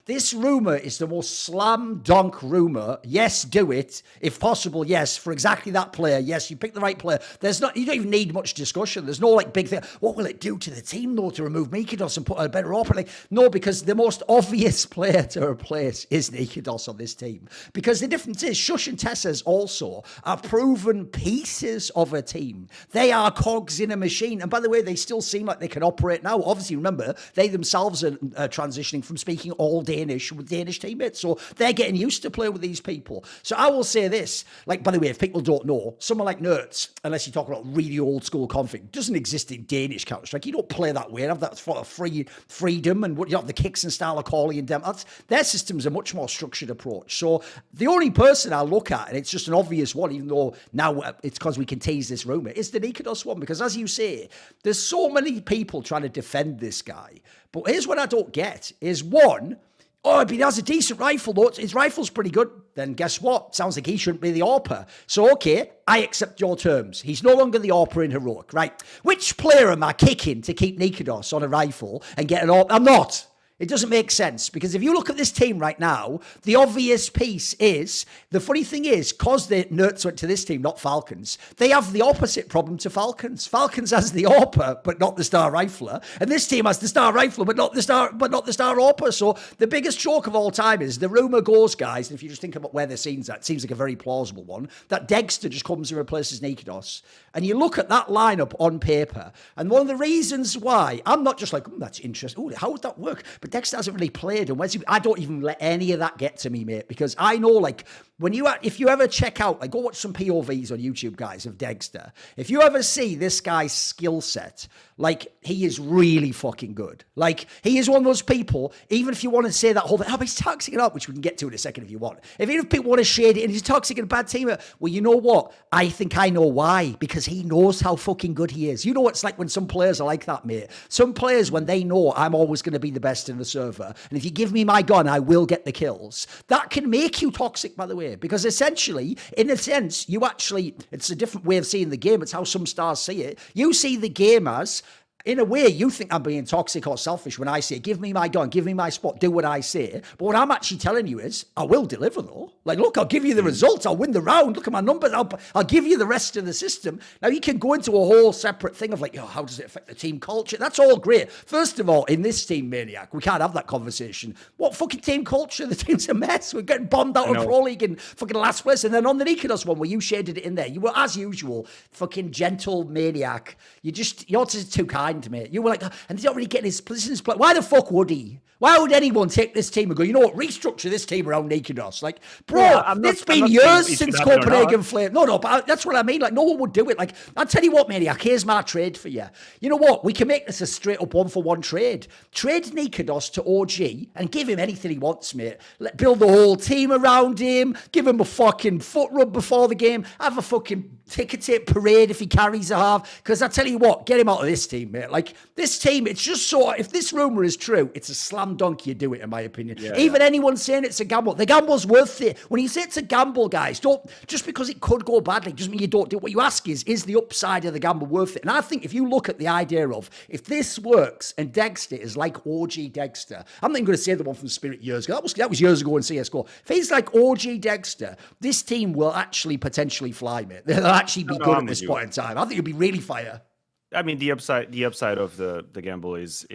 This rumor is the most slam dunk rumor. Yes, do it. If possible, yes, for exactly that player. Yes, you pick the right player. You don't even need much discussion. There's no like big thing. What will it do to the team though to remove Nikedos and put a better operator? No, because the most obvious player to replace is Nikedos on this team. Because the difference is Shush and Tessas also are proven pieces of a team. They are cogs in a machine. And by the way, they still seem like they can operate now. Obviously, remember, they themselves are transitioning from speaking all Danish with Danish teammates. So they're getting used to play with these people. So I will say this, like, by the way, if people don't know, someone like Nerds, unless you talk about really old school config, doesn't exist in Danish Counter-Strike. You don't play that way. Have that sort of freedom and you have the kicks and style of calling and dem. Their system's a much more structured approach. So the only person I look at, and it's just an obvious one, even though now it's because we can tease this rumor, is the Nikedos one. Because as you say, there's so many people trying to defend this guy. But here's what I don't get is one, but he has a decent rifle though. His rifle's pretty good. Then guess what? Sounds like he shouldn't be the AWPer. So okay, I accept your terms. He's no longer the AWPer in Heroic, right? Which player am I kicking to keep Nikedos on a rifle and get an AWPer? I'm not. It doesn't make sense because if you look at this team right now, the obvious piece is, the funny thing is, because the Nerds went to this team, not Falcons, they have the opposite problem to Falcons. Falcons has the AWPer, but not the Star Rifler. And this team has the Star Rifler, but not the Star AWPer. So the biggest joke of all time is the rumor goes, guys, and if you just think about where the scene's at, it seems like a very plausible one, that degster just comes and replaces Nikedos. And you look at that lineup on paper, and one of the reasons why, I'm not just like, that's interesting. How would that work? But Dexter hasn't really played, and I don't even let any of that get to me, mate, because I know, like, if you ever check out, like, go watch some POVs on YouTube, guys, of Dexter. If you ever see this guy's skill set, like, he is really fucking good. Like, he is one of those people, even if you want to say that whole thing, but he's toxic it up, which we can get to in a second if you want. Even if people want to shade it and he's toxic and a bad teamer, well, you know what? I think I know why, because he knows how fucking good he is. You know what it's like when some players are like that, mate. Some players, when they know I'm always going to be the best in the server, and if you give me my gun, I will get the kills. That can make you toxic, by the way, because essentially, in a sense, it's a different way of seeing the game. It's how some stars see it. You see the game as, in a way, you think I'm being toxic or selfish when I say, give me my gun, give me my spot, do what I say. But what I'm actually telling you is, I will deliver though. Like, look, I'll give you the results. I'll win the round. Look at my numbers. I'll give you the rest of the system. Now, you can go into a whole separate thing of like, how does it affect the team culture? That's all great. First of all, in this team, Maniac, we can't have that conversation. What fucking team culture? The team's a mess. We're getting bombed out of Pro League in fucking last place. And then on the Nikedos one, where you shaded it in there, you were, as usual, fucking gentle Maniac. You're just too kind to me. You were like, and he's not really getting his positions. Why the fuck would he? Why would anyone take this team and go, you know what, restructure this team around Nikedos? Like, bro, it's been years since Copenhagen Flame. No, but that's what I mean. Like, no one would do it. Like, I'll tell you what, Maniac, here's my trade for you. You know what? We can make this a straight up 1-for-1 trade. Trade Nikedos to OG and give him anything he wants, mate. Build the whole team around him. Give him a fucking foot rub before the game. Have a fucking ticker tape parade if he carries a half. Because I tell you what, get him out of this team, mate. Like, this team, it's just so, if this rumor is true, it's a slam dunk you do it, in my opinion. Even anyone saying it's a gamble, the gamble's worth it. When you say it's a gamble, guys, don't, just because it could go badly doesn't mean you don't do it. What you ask is the upside of the gamble worth it? And I think if you look at the idea of, if this works and Degster is like OG Degster, I'm not even going to say the one from Spirit years ago. That was years ago in CSGO. If he's like OG Degster, this team will actually potentially fly, mate. They'll actually be good at this point in time. I think it'll be really fire. I mean, the upside of the gamble is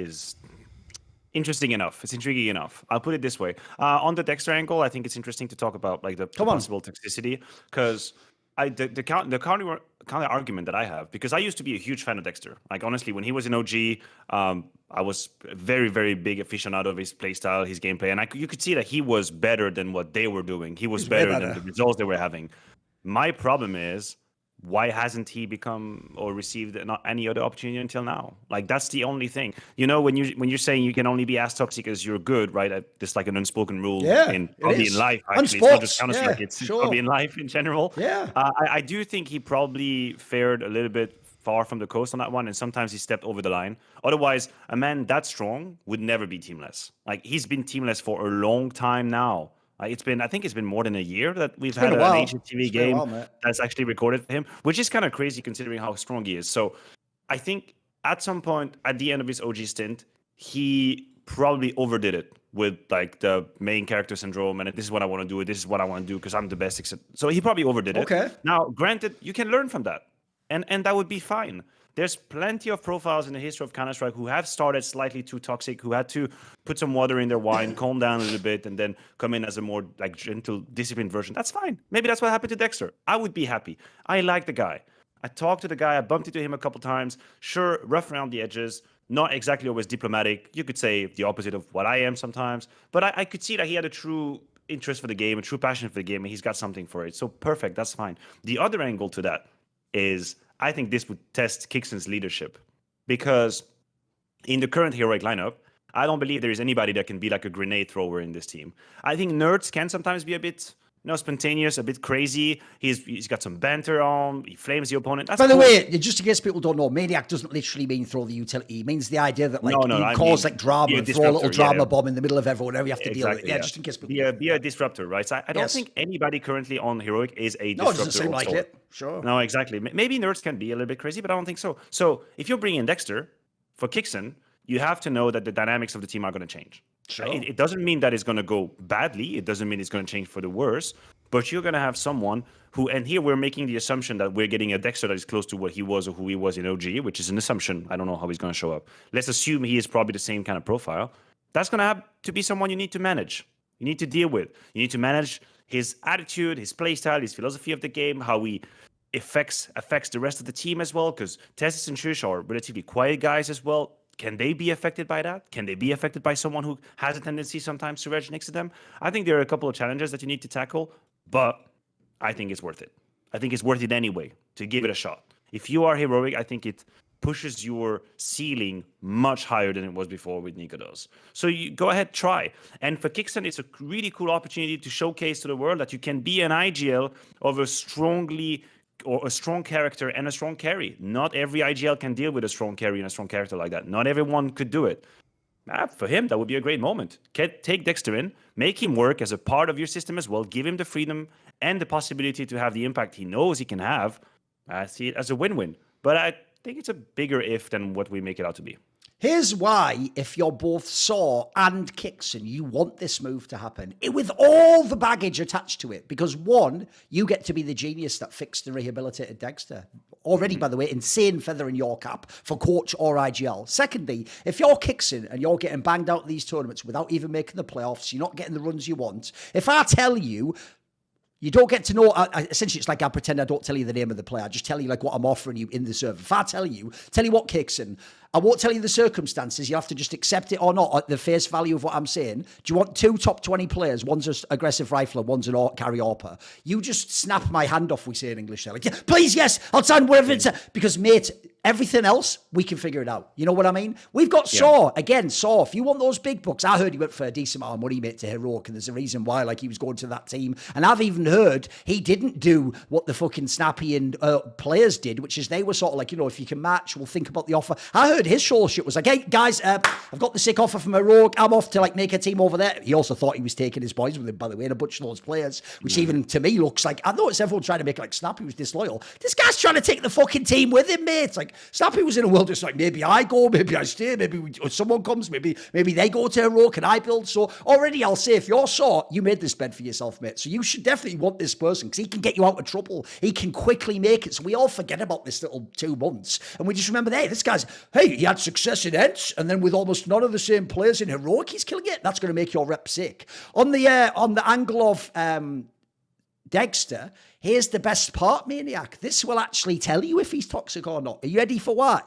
interesting enough. It's intriguing enough. I'll put it this way. On the Dexter angle, I think it's interesting to talk about like the possible toxicity, because the counter argument that I have, because I used to be a huge fan of Dexter. Like, honestly, when he was in OG, I was very, very big aficionado of his playstyle, his gameplay, and you could see that he was better than what they were doing. He was better than the results they were having. My problem is, why hasn't he become or received not any other opportunity until now? Like, that's the only thing. You know, when you're saying you can only be as toxic as you're good, right? There's like an unspoken rule in probably in life. Actually, it's not just Counter-Strike. It's probably in life in general. Yeah. I do think he probably fared a little bit far from the coast on that one, and sometimes he stepped over the line. Otherwise, a man that strong would never be teamless. Like, he's been teamless for a long time now. I think it's been more than a year that we've had an HTV game that's actually recorded for him, which is kind of crazy considering how strong he is. So I think at some point at the end of his OG stint, he probably overdid it with like the main character syndrome, and this is what I want to do, this is what I want to do because I'm the best. So he probably overdid it. Okay. Now, granted, you can learn from that, and that would be fine. There's plenty of profiles in the history of Counter-Strike who have started slightly too toxic, who had to put some water in their wine, calm down a little bit, and then come in as a more like gentle, disciplined version. That's fine. Maybe that's what happened to Degster. I would be happy. I like the guy. I talked to the guy. I bumped into him a couple times. Sure, rough around the edges. Not exactly always diplomatic. You could say the opposite of what I am sometimes. But I could see that he had a true interest for the game, a true passion for the game, and he's got something for it. So perfect. That's fine. The other angle to that is I think this would test Kixon's leadership, because in the current heroic lineup, I don't believe there is anybody that can be like a grenade thrower in this team. I think Nerds can sometimes be a bit, spontaneous, a bit crazy. He's got some banter on. He flames the opponent. That's By the cool. way, just in case people don't know, Maniac doesn't literally mean throw the utility. It means the idea that like you cause like drama, throw a little drama bomb in the middle of everyone, and you have to deal with it. Yeah, just in case people be a disruptor, right? So I don't think anybody currently on heroic is a disruptor. No, it doesn't seem like it. Sure. No, exactly. Maybe Nerds can be a little bit crazy, but I don't think so. So if you're bringing in Degster for Kixon, you have to know that the dynamics of the team are going to change. Sure. It doesn't mean that it's going to go badly. It doesn't mean it's going to change for the worse. But you're going to have someone who, and here we're making the assumption that we're getting a Degster that is close to what he was or who he was in OG, which is an assumption. I don't know how he's going to show up. Let's assume he is probably the same kind of profile. That's going to have to be someone you need to manage. You need to deal with. You need to manage his attitude, his playstyle, his philosophy of the game, how he affects the rest of the team as well, because Tessis and Shush are relatively quiet guys as well. Can they be affected by that? Can they be affected by someone who has a tendency sometimes to reg next to them? I think there are a couple of challenges that you need to tackle, but I think it's worth it. I think it's worth it anyway to give it a shot. If you are heroic, I think it pushes your ceiling much higher than it was before with Nikodos. So you go ahead, try. And for Kixon, it's a really cool opportunity to showcase to the world that you can be an IGL of a strong character and a strong carry. Not every IGL can deal with a strong carry and a strong character like that. Not everyone could do it. For him, that would be a great moment. Take Degster in, make him work as a part of your system as well, give him the freedom and the possibility to have the impact he knows he can have. I see it as a win-win. But I think it's a bigger if than what we make it out to be. Here's why, if you're both Saw and Kixon, you want this move to happen with all the baggage attached to it. Because one, you get to be the genius that fixed the rehabilitated Degster. Already, by the way, insane feather in your cap for coach or IGL. Secondly, if you're Kixon and you're getting banged out of these tournaments without even making the playoffs, you're not getting the runs you want. If I tell you, you don't get to know, essentially it's like I pretend I don't tell you the name of the player. I just tell you like what I'm offering you in the server. If I tell you what Kixon, I won't tell you the circumstances. You have to just accept it or not at the face value of what I'm saying. Do you want 2 top 20 players? One's an aggressive rifler, one's an carry AWPer. You just snap my hand off, we say in English. They're like, yeah, please, yes, I'll sign whatever it's... Because, mate, everything else, we can figure it out. You know what I mean? We've got Saw. Again, Saw, if you want those big bucks, I heard he went for a decent amount of money, mate, to Heroic, and there's a reason why, like, he was going to that team. And I've even heard he didn't do what the fucking Snappy and players did, which is they were sort of like, if you can match, we'll think about the offer. I heard his show shit was like, hey, guys, I've got the sick offer from Heroic. I'm off to, like, make a team over there. He also thought he was taking his boys with him, by the way, and a bunch of those players, which even to me looks like, I noticed everyone trying to make it like Snappy was disloyal. This guy's trying to take the fucking team with him, mate. It's like, Snappy was in a world just like, maybe I go, maybe I stay, maybe someone comes, maybe they go to Heroic and I build. So already I'll say, if you're Saw, you made this bed for yourself, mate. So you should definitely want this person because he can get you out of trouble. He can quickly make it. So we all forget about this little 2 months. And we just remember, hey, this guy's, he had success in Ents, and then with almost none of the same players in Heroic, he's killing it. That's going to make your rep sick. On the angle of Degster, here's the best part, Maniac. This will actually tell you if he's toxic or not. Are you ready for why?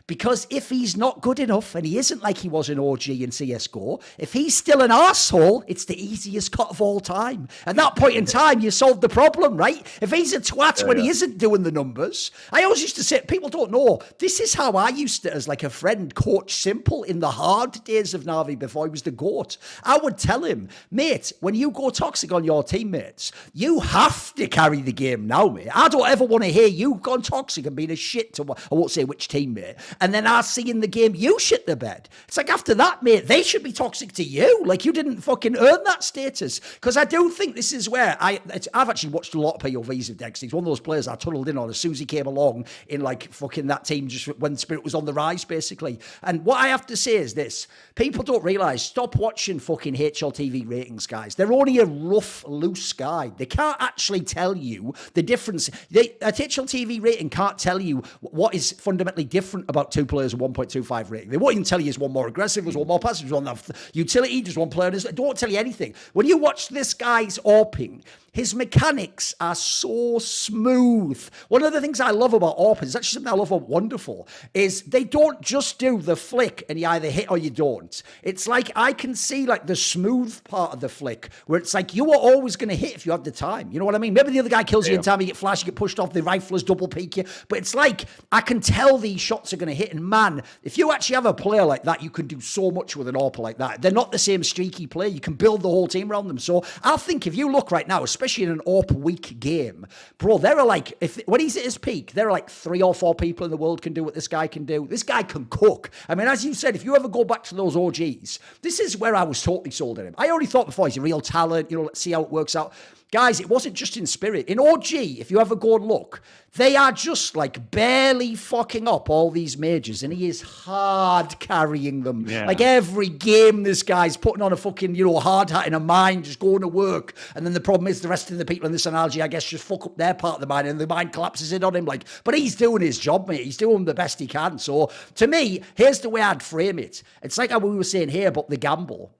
Because if he's not good enough, and he isn't like he was in OG and CSGO, if he's still an arsehole, it's the easiest cut of all time. At that point in time, you solved the problem, right? If he's a twat when he isn't doing the numbers, I always used to say, people don't know, this is how I used to, as like a friend, coach Simple in the hard days of Na'Vi before he was the GOAT. I would tell him, mate, when you go toxic on your teammates, you have to carry carry the game now, mate. I don't ever want to hear you gone toxic and being a shit to, I won't say which team, mate, and then I see in the game you shit the bed. It's like after that, mate, they should be toxic to you. Like you didn't fucking earn that status. Because I do think this is where I've actually watched a lot of POVs of Degster. He's one of those players I tunneled in on as soon as he came along in like fucking that team just when Spirit was on the rise, basically. And what I have to say is this. People don't realise, stop watching fucking HLTV ratings, guys. They're only a rough, loose guide. They can't actually tell you the difference. A HLTV rating can't tell you what is fundamentally different about two players with 1.25 rating. They won't even tell you is one more aggressive, is one more passive, is one have utility, does one player, they don't tell you anything. When you watch this guy's AWPing, his mechanics are so smooth. One of the things I love about AWP is actually something I love about Wonderful, is they don't just do the flick and you either hit or you don't. It's like I can see like the smooth part of the flick where it's like you are always going to hit if you have the time. You know what I mean? Maybe the other guy kills you in time, you get flashed, you get pushed off, the riflers double peek you. But it's like I can tell these shots are going to hit. And man, if you actually have a player like that, you can do so much with an AWP like that. They're not the same streaky player. You can build the whole team around them. So I think if you look right now, especially in an AWP weak game, bro, there are like, when he's at his peak, there are like 3 or 4 people in the world can do what this guy can do. This guy can cook. I mean, as you said, if you ever go back to those OGs, this is where I was totally sold on him. I already thought before he's a real talent, you know, let's see how it works out. Guys, it wasn't just in Spirit. In OG, if you ever go and look, they are just like barely fucking up all these majors, and he is hard carrying them. Yeah. Like every game, this guy's putting on a fucking, you know, hard hat in a mine, just going to work. And then the problem is the rest of the people in this analogy, I guess, just fuck up their part of the mine, and the mine collapses in on him. Like, but he's doing his job, mate. He's doing the best he can. So to me, here's the way I'd frame it. It's like how we were saying here about the gamble.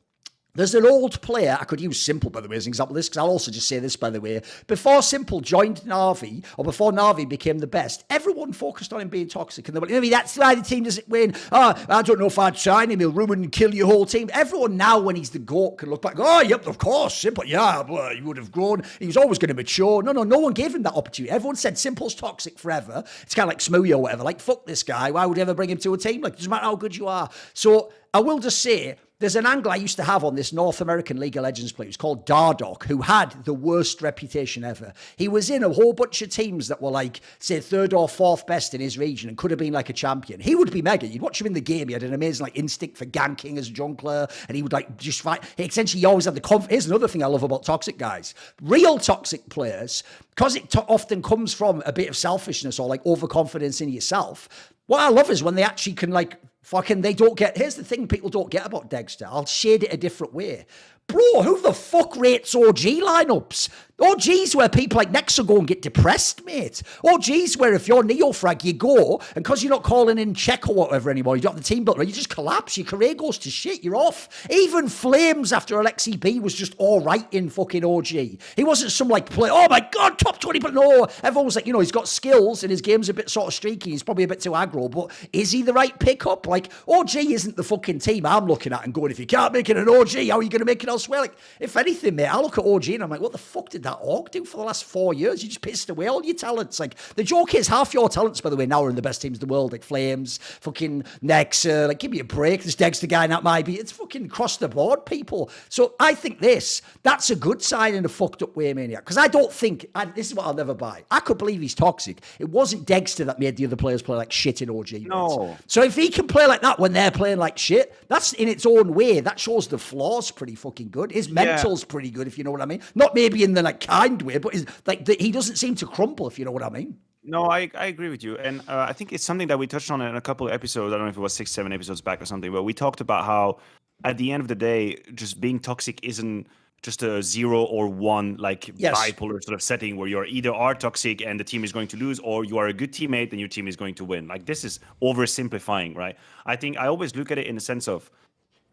There's an old player, I could use Simple, by the way, as an example of this, because I'll also just say this, by the way. Before Simple joined Na'Vi, or before Na'Vi became the best, everyone focused on him being toxic. And they were like, maybe that's why the team doesn't win. Oh, I don't know if I'd sign him, he'll ruin and kill your whole team. Everyone now, when he's the GOAT, can look back, oh, yep, of course, Simple, yeah, well, he would have grown. He was always going to mature. No one gave him that opportunity. Everyone said Simple's toxic forever. It's kind of like Smoothie or whatever. Like, fuck this guy. Why would you ever bring him to a team? Like, it doesn't matter how good you are. So I will just say, there's an angle I used to have on this North American League of Legends player. He's called Dardoch, who had the worst reputation ever. He was in a whole bunch of teams that were like, say, 3rd or 4th best in his region and could have been like a champion. He would be mega. You'd watch him in the game. He had an amazing like instinct for ganking as a jungler, and he would like just fight. Essentially, he always had the confidence. Here's another thing I love about toxic guys. Real toxic players, because it often comes from a bit of selfishness or like overconfidence in yourself. What I love is when they actually can like, fucking, they don't get, here's the thing people don't get about Degster. I'll shade it a different way. Bro, who the fuck rates OG lineups? OG's where people like Nexa go and get depressed, mate. OG's where if you're Neofrag, you go, and because you're not calling in check or whatever anymore, you don't have the team builder, you just collapse. Your career goes to shit. You're off. Even Flames after Alexi B was just all right in fucking OG. He wasn't some like play, oh my God, top 20, but no. Everyone was like, you know, he's got skills and his game's a bit sort of streaky. He's probably a bit too aggro, but is he the right pickup? Like, OG isn't the fucking team I'm looking at and going, if you can't make it an OG, how are you going to make it elsewhere? Like, if anything, mate, I look at OG and I'm like, what the fuck did that org do for the last 4 years? You just pissed away all your talents. Like, the joke is half your talents, by the way, now are in the best teams in the world, like Flames, fucking Nexa, like, give me a break. This Degster guy that might be. It's fucking across the board, people. So I think that's a good sign in a fucked up way, Maniac. Because I don't think, this is what I'll never buy. I could believe he's toxic. It wasn't Degster that made the other players play like shit in OG. No. So if he can play like that when they're playing like shit, that's in its own way. That shows the flaws pretty fucking good. His mental's pretty good, if you know what I mean. Not maybe in the like kind way, but he doesn't seem to crumble, if you know what I mean. No, I agree with you. And I think it's something that we touched on in a couple of episodes. I don't know if it was 6-7 episodes back or something, but we talked about how at the end of the day, just being toxic isn't just a 0 or 1 like bipolar sort of setting where you're either are toxic and the team is going to lose, or you are a good teammate and your team is going to win. Like, this is oversimplifying, right? I think I always look at it in the sense of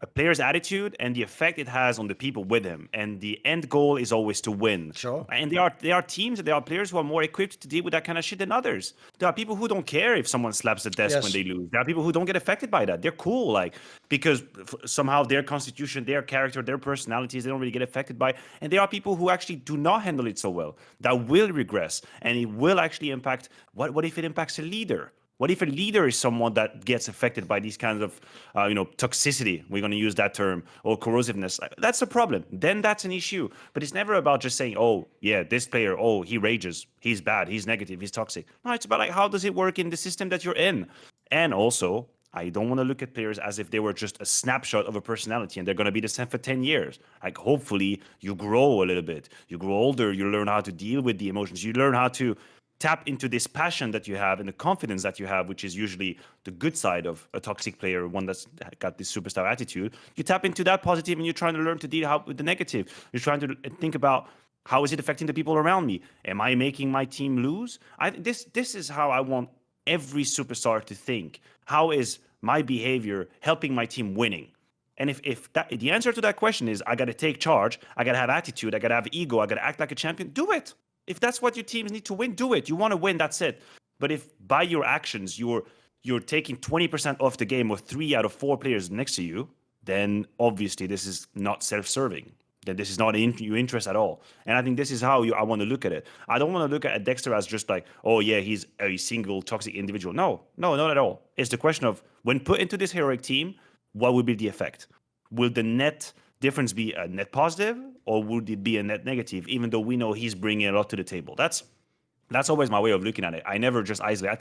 a player's attitude and the effect it has on the people with him, and the end goal is always to win. Sure. And there are teams, there are players who are more equipped to deal with that kind of shit than others. There are people who don't care if someone slaps the desk when they lose. There are people who don't get affected by that. They're cool, like, because somehow their constitution, their character, their personalities, they don't really get affected by. And there are people who actually do not handle it so well, that will regress, and it will actually impact. What if it impacts a leader? What if a leader is someone that gets affected by these kinds of, toxicity? We're going to use that term, or corrosiveness. That's a problem. Then that's an issue. But it's never about just saying, oh, yeah, this player, oh, he rages, he's bad, he's negative, he's toxic. No, it's about like, how does it work in the system that you're in? And also, I don't want to look at players as if they were just a snapshot of a personality and they're going to be the same for 10 years. Like, hopefully, you grow a little bit. You grow older, you learn how to deal with the emotions. You learn how to tap into this passion that you have and the confidence that you have, which is usually the good side of a toxic player, one that's got this superstar attitude. You tap into that positive and you're trying to learn to deal with the negative. You're trying to think about, how is it affecting the people around me? Am I making my team lose? This is how I want every superstar to think. How is my behavior helping my team winning? And if the answer to that question is, I got to take charge, I got to have attitude, I got to have ego, I got to act like a champion, do it. If that's what your teams need to win, do it. You want to win, that's it. But if by your actions you're taking 20% off the game of 3 out of 4 players next to you, then obviously this is not self-serving. Then this is not in your interest at all. And I think this is how I want to look at it. I don't want to look at a degster as just like, oh yeah, he's a single toxic individual. No, not at all. It's the question of, when put into this heroic team, what will be the effect? Will the net difference be a net positive, or would it be a net negative, even though we know he's bringing a lot to the table? That's always my way of looking at it. I never just isolate.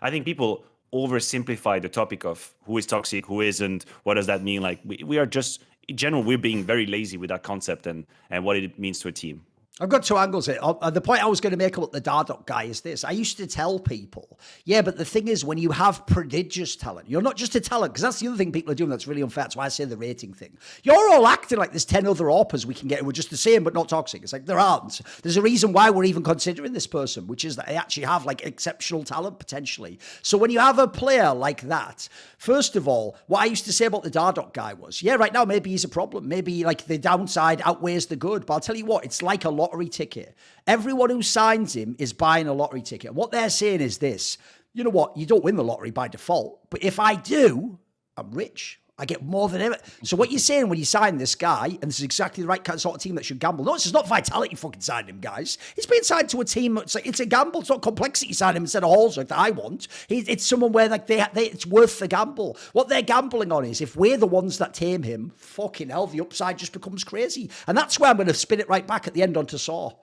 I think people oversimplify the topic of who is toxic, who isn't, what does that mean? Like, we are just, in general, we're being very lazy with that concept and what it means to a team. I've got two angles here. The point I was going to make about the Dardoch guy is this. I used to tell people, yeah, but the thing is, when you have prodigious talent, you're not just a talent, because that's the other thing people are doing that's really unfair. That's why I say the rating thing. You're all acting like there's 10 other AWPers we can get who are just the same but not toxic. It's like, there aren't. There's a reason why we're even considering this person, which is that they actually have like exceptional talent potentially. So when you have a player like that, first of all, what I used to say about the Dardoch guy was, yeah, right now maybe he's a problem. Maybe like the downside outweighs the good. But I'll tell you what, it's like a lottery ticket. Everyone who signs him is buying a lottery ticket. And what they're saying is this: you know what? You don't win the lottery by default, but if I do, I'm rich. I get more than ever. So what you're saying when you sign this guy, and this is exactly the right kind of sort of team that should gamble. No, it's not Vitality fucking signed him, guys. He's being signed to a team. It's a gamble. It's not Complexity signed him instead of Halls like that I want. It's someone where like it's worth the gamble. What they're gambling on is, if we're the ones that tame him, fucking hell, the upside just becomes crazy. And that's where I'm going to spin it right back at the end onto Saw.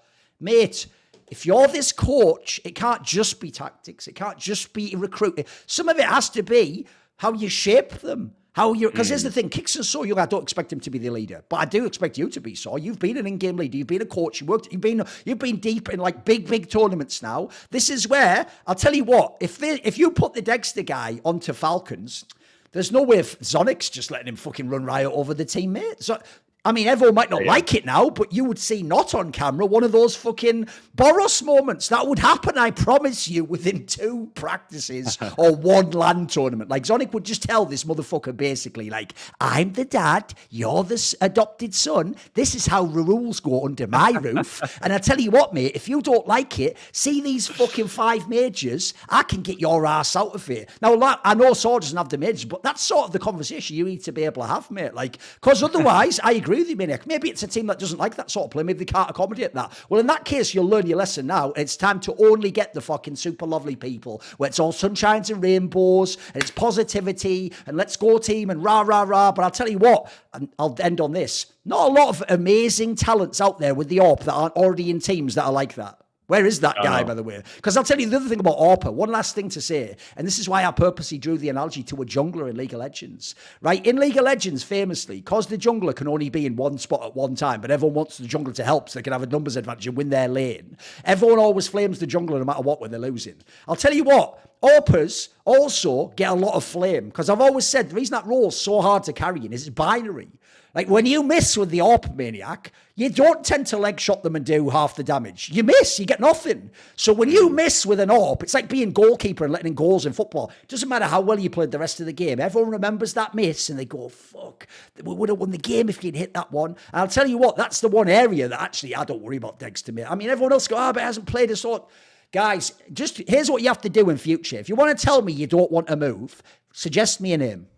Mate, if you're this coach, it can't just be tactics. It can't just be recruiting. Some of it has to be how you shape them. Because here's the thing, Kicks and Saw Young, I don't expect him to be the leader, but I do expect you to be, Saw. You've been an in-game leader, you've been a coach, you've been deep in like big tournaments now. This is where, I'll tell you what, if you put the degster guy onto Falcons, there's no way if Zonic's just letting him fucking run riot over the teammate. So, I mean, everyone might not like it now, but you would see not on camera one of those fucking Boros moments. That would happen, I promise you, within 2 practices or 1 LAN tournament. Like, Zonic would just tell this motherfucker basically, like, I'm the dad, you're the adopted son, this is how the rules go under my roof. And I tell you what, mate, if you don't like it, see these fucking 5 majors, I can get your ass out of here. Now, I know Saw doesn't have the majors, but that's sort of the conversation you need to be able to have, mate. Like, because otherwise, I agree with you, Maniac. Maybe it's a team that doesn't like that sort of play. Maybe they can't accommodate that. Well, in that case, you'll learn your lesson now. It's time to only get the fucking super lovely people where it's all sunshines and rainbows and it's positivity and let's go team and rah, rah, rah. But I'll tell you what, and I'll end on this. Not a lot of amazing talents out there with the AWP that aren't already in teams that are like that. Where is that guy, by the way? Because I'll tell you the other thing about AWPer. One last thing to say, and this is why I purposely drew the analogy to a jungler in League of Legends. Right? In League of Legends, famously, because the jungler can only be in one spot at one time, but everyone wants the jungler to help so they can have a numbers advantage and win their lane, everyone always flames the jungler no matter what when they're losing. I'll tell you what, AWPers also get a lot of flame, because I've always said the reason that role's so hard to carry in is it's binary. Like, when you miss with the AWP Maniac, you don't tend to leg shot them and do half the damage. You miss, you get nothing. So when you miss with an AWP, it's like being goalkeeper and letting in goals in football. It doesn't matter how well you played the rest of the game. Everyone remembers that miss and they go, fuck, we would have won the game if you'd hit that one. And I'll tell you what, that's the one area that actually I don't worry about degster, mate. I mean, everyone else go, but it hasn't played a sort. Guys, just here's what you have to do in future. If you want to tell me you don't want to move, suggest me a name.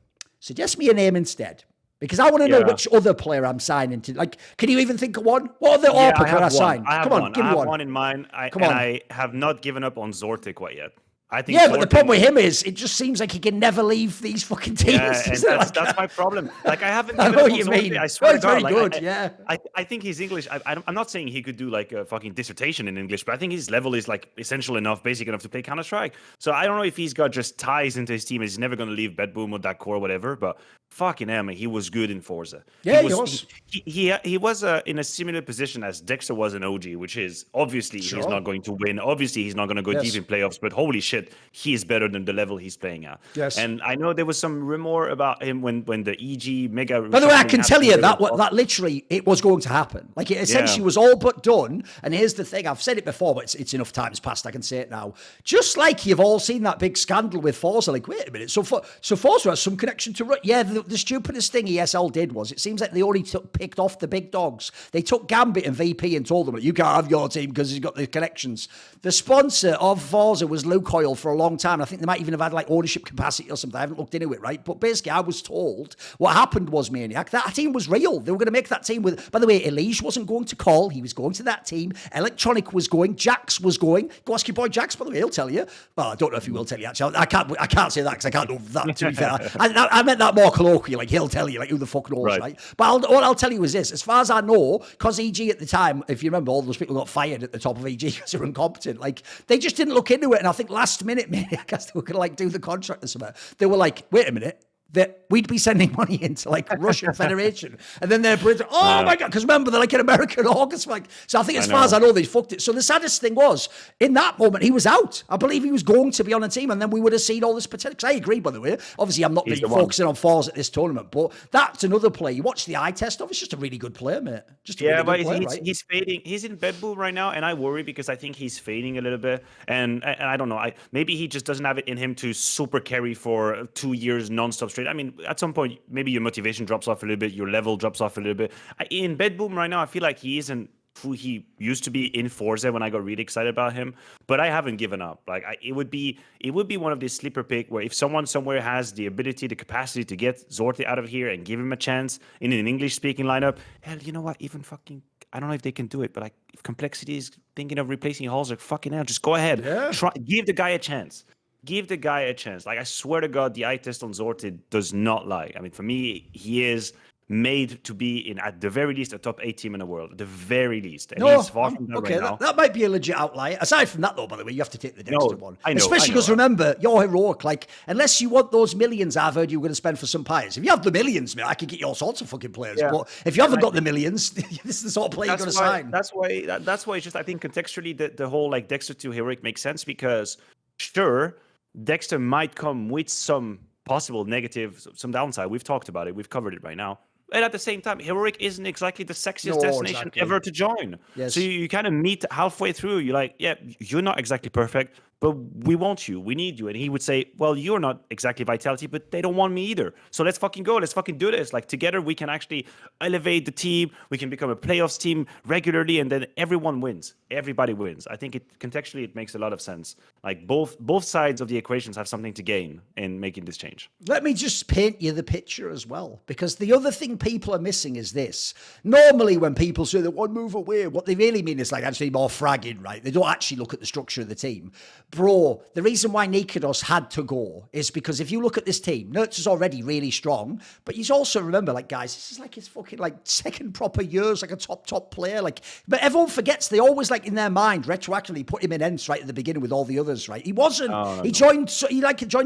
Suggest me a name instead. Because I want to know which other player I'm signing to. Like, can you even think of one? What other AWPer can I sign? Come on, give me one. I have one in mind. I have not given up on Zortic quite yet. I think. Yeah, but the problem with him is it just seems like he can never leave these fucking teams. Yeah, and that's my problem. Like I haven't. I know what you mean. I swear to God, very good. Yeah. I think his English. I'm not saying he could do like a fucking dissertation in English, but I think his level is like essential enough, basic enough to play Counter-Strike. So I don't know if he's got just ties into his team. He's never going to leave Bedboom or that core or whatever. But fucking hell, man, he was good in Forza. Yeah, he was. He was in a similar position as Dexter was in OG, which is obviously he's not going to win. Obviously he's not going to go deep in playoffs. But holy shit, he is better than the level he's playing at. Yes. And I know there was some rumor about him when the EG mega. By the way, I can tell you that literally it was going to happen. Like it essentially was all but done. And here's the thing: I've said it before, but it's enough times past. I can say it now. Just like you've all seen that big scandal with Forza. Like, wait a minute. So Forza has some connection to. Yeah, the stupidest thing ESL did was it seems like they only picked off the big dogs. They took Gambit and VP and told them you can't have your team because he's got the connections. The sponsor of Forza was Lukoil for a long time. I think they might even have had like ownership capacity or something. I haven't looked into it, right? But basically, I was told what happened was, Maniac, that team was real. They were going to make that team with. By the way, Elige wasn't going to call. He was going to that team. Electronic was going. Jax was going. Go ask your boy Jax. By the way, he'll tell you. Well, I don't know if he will tell you. Actually, I can't say that because I can't know that. To be fair, I meant that more colloquially. Like he'll tell you. Like who the fuck knows, right? But what I'll tell you is this: as far as I know, because EG at the time, if you remember, all those people got fired at the top of EG because they were incompetent. Like they just didn't look into it. And I think last minute, maybe I guess they were going to like do the contract or something. They were like, wait a minute. That we'd be sending money into like Russian Federation, and then they're British. Oh my god! Because remember, they're like an American August, like. So I think, as far as I know, they fucked it. So the saddest thing was, in that moment, he was out. I believe he was going to be on a team, and then we would have seen all this potential. Because I agree, by the way. Obviously, I'm not really focusing on Forza at this tournament, but that's another play. You watch the eye test of. It's just a really good player, mate. Just a really good player, right? He's fading. He's in Bedboom right now, and I worry because I think he's fading a little bit. And I don't know. Maybe he just doesn't have it in him to super carry for 2 years nonstop straight. I mean, at some point, maybe your motivation drops off a little bit, your level drops off a little bit. In Bedboom right now, I feel like he isn't who he used to be in Forza when I got really excited about him. But I haven't given up. Like it would be one of these sleeper pick where if someone somewhere has the ability, the capacity to get Zorti out of here and give him a chance in an English-speaking lineup, hell, you know what? Even fucking, I don't know if they can do it, but like if Complexity is thinking of replacing Halls, like fucking hell, just go ahead. Yeah. Give the guy a chance. Give the guy a chance. Like, I swear to God, the eye test on Zorti does not lie. I mean, for me, he is made to be in, at the very least, a top 8 team in the world. At the very least. And he's far from that right now. That might be a legit outlier. Aside from that, though, by the way, you have to take the Dexter one. I know, especially because, remember, you're heroic. Like, unless you want those millions I've heard you were going to spend for some pies. If you have the millions, man, I could get you all sorts of fucking players. Yeah. But if you haven't got the millions, this is the sort of player you're going to sign. That's why it's just, I think, contextually, the whole, like, Dexter to heroic makes sense because, sure, Dexter might come with some possible negative, some downside. We've talked about it. We've covered it right now. And at the same time, Heroic isn't exactly the sexiest destination ever to join. Yes. So you kind of meet halfway through. You're like, yeah, you're not exactly perfect, but we want you. We need you. And he would say, well, you're not exactly Vitality, but they don't want me either. So let's fucking go. Let's fucking do this. Like, together, we can actually elevate the team. We can become a playoffs team regularly, and then everyone wins. Everybody wins. I think contextually, it makes a lot of sense. Like, both sides of the equations have something to gain in making this change. Let me just paint you the picture as well, because the other thing people are missing is this. Normally, when people say that one move away, what they really mean is like actually more fragging, right? They don't actually look at the structure of the team. Bro, the reason why Nikados had to go is because if you look at this team, Nertz is already really strong, but you also remember, like, guys, this is like his fucking like second proper year as like a top player. Like, but everyone forgets, they always like in their mind retroactively put him in Ents right at the beginning with all the others, right? He wasn't. He joined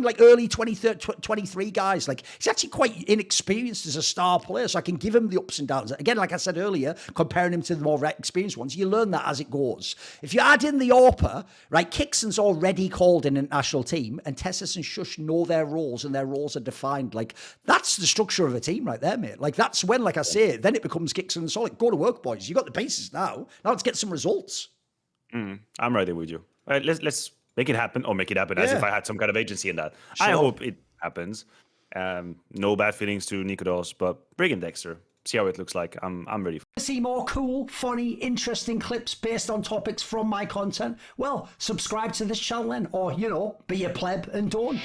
like early 23 guys. Like, he's actually quite inexperienced as a star player, so I can give him the ups and downs. Again, like I said earlier, comparing him to the more experienced ones, you learn that as it goes. If you add in the AWPer, right, Kixon's already called in an national team, and Tessus and Shush know their roles, and their roles are defined. Like, that's the structure of a team right there, mate. Like, that's when, like I say, then it becomes Kixon and Solid. Go to work, boys. You got the bases now. Now let's get some results. I'm right there with you. All right, let's make it happen, or make it happen as if I had some kind of agency in that. Sure. I hope it happens. No bad feelings to Nikados, but bring in Dexter. See how it looks like. I'm ready. See more cool, funny, interesting clips based on topics from my content? Well, subscribe to this channel then, or, be a pleb and don't.